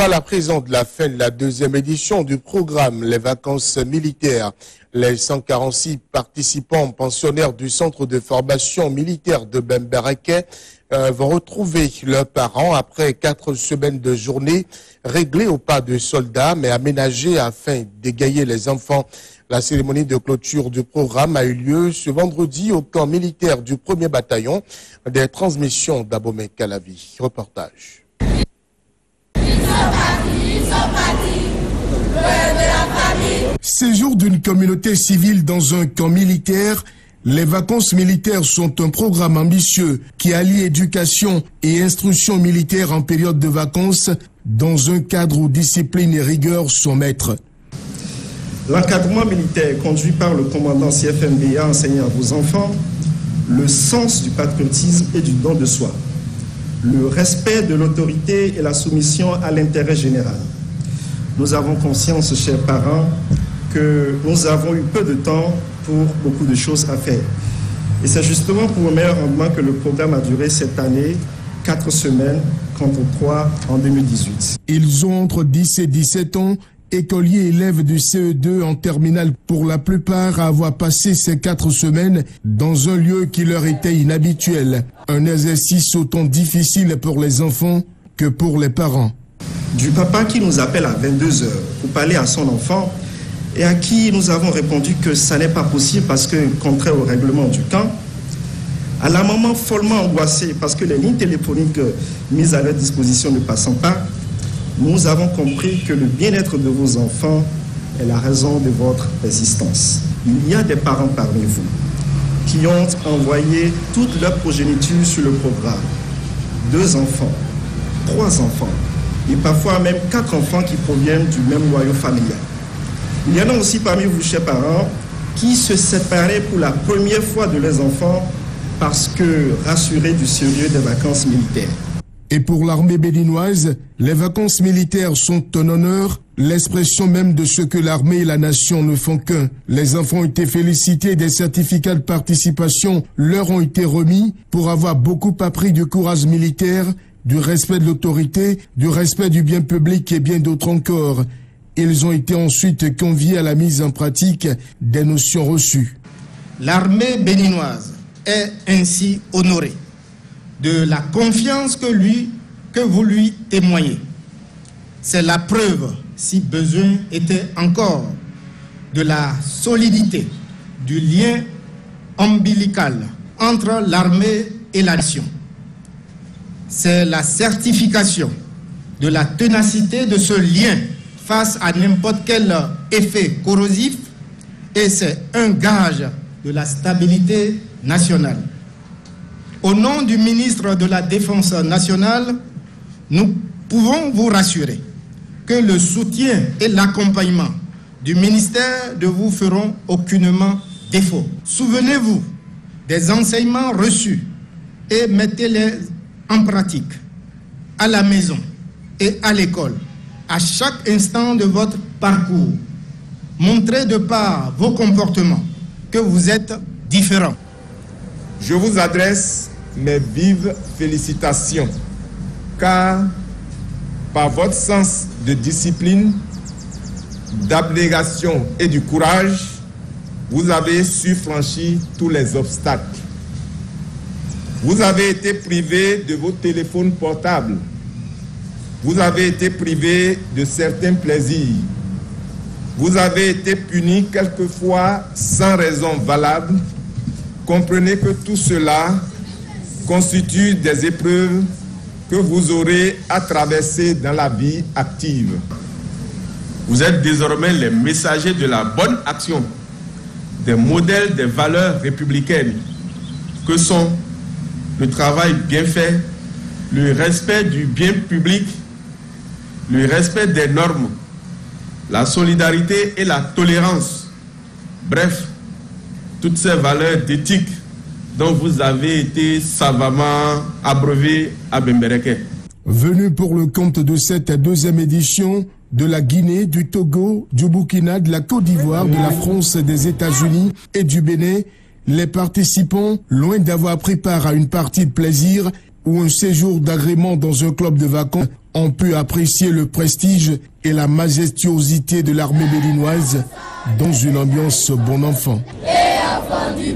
parle à présent de la fin de la deuxième édition du programme Les Vacances militaires. Les 146 participants pensionnaires du centre de formation militaire de Bembereke vont retrouver leurs parents après 4 semaines de journée réglées au pas de soldats mais aménagées afin d'égayer les enfants. La cérémonie de clôture du programme a eu lieu ce vendredi au camp militaire du 1er bataillon des transmissions d'Abomey Calavi. Reportage. Séjour d'une communauté civile dans un camp militaire, les vacances militaires sont un programme ambitieux qui allie éducation et instruction militaire en période de vacances dans un cadre où discipline et rigueur sont maîtres. L'encadrement militaire conduit par le commandant CFMBA enseigne à vos enfants le sens du patriotisme et du don de soi, le respect de l'autorité et la soumission à l'intérêt général. Nous avons conscience, chers parents, que nous avons eu peu de temps pour beaucoup de choses à faire. Et c'est justement pour un meilleur rendement que le programme a duré cette année, 4 semaines contre 3 en 2018. Ils ont entre 10 et 17 ans, écoliers et élèves du CE2 en terminale pour la plupart à avoir passé ces 4 semaines dans un lieu qui leur était inhabituel. Un exercice autant difficile pour les enfants que pour les parents. Du papa qui nous appelle à 22h pour parler à son enfant et à qui nous avons répondu que ça n'est pas possible parce que contraire au règlement du camp, à la maman follement angoissée parce que les lignes téléphoniques mises à leur disposition ne passant pas, nous avons compris que le bien-être de vos enfants est la raison de votre existence. Il y a des parents parmi vous qui ont envoyé toute leur progéniture sur le programme. 2 enfants, 3 enfants, et parfois même 4 enfants qui proviennent du même noyau familial. Il y en a aussi parmi vous, chers parents, qui se séparaient pour la première fois de leurs enfants parce que rassurés du sérieux des vacances militaires. Et pour l'armée béninoise, les vacances militaires sont un honneur, l'expression même de ce que l'armée et la nation ne font qu'un. Les enfants ont été félicités, des certificats de participation leur ont été remis pour avoir beaucoup appris du courage militaire, du respect de l'autorité, du respect du bien public et bien d'autres encore. Ils ont été ensuite conviés à la mise en pratique des notions reçues. L'armée béninoise est ainsi honorée de la confiance que vous lui témoignez. C'est la preuve, si besoin était encore, de la solidité, du lien ombilical entre l'armée et la nation. C'est la certification de la ténacité de ce lien face à n'importe quel effet corrosif et c'est un gage de la stabilité nationale. Au nom du ministre de la Défense nationale, nous pouvons vous rassurer que le soutien et l'accompagnement du ministère ne vous feront aucunement défaut. Souvenez-vous des enseignements reçus et mettez-les en pratique à la maison et à l'école, à chaque instant de votre parcours. Montrez de par vos comportements que vous êtes différents. Je vous adresse mes vives félicitations, car par votre sens de discipline, d'abnégation et du courage, vous avez su franchir tous les obstacles. Vous avez été privé de vos téléphones portables. Vous avez été privé de certains plaisirs. Vous avez été puni quelquefois sans raison valable. Comprenez que tout cela constitue des épreuves que vous aurez à traverser dans la vie active. Vous êtes désormais les messagers de la bonne action, des modèles des valeurs républicaines que sont le travail bien fait, le respect du bien public, le respect des normes, la solidarité et la tolérance. Bref, toutes ces valeurs d'éthique dont vous avez été savamment abreuvés à Bembereke. Venu pour le compte de cette deuxième édition de la Guinée, du Togo, du Burkina, de la Côte d'Ivoire, de la France, des États-Unis et du Bénin, les participants, loin d'avoir pris part à une partie de plaisir, ou un séjour d'agrément dans un club de vacances, on peut apprécier le prestige et la majestuosité de l'armée béninoise dans une ambiance bon enfant. Et enfant du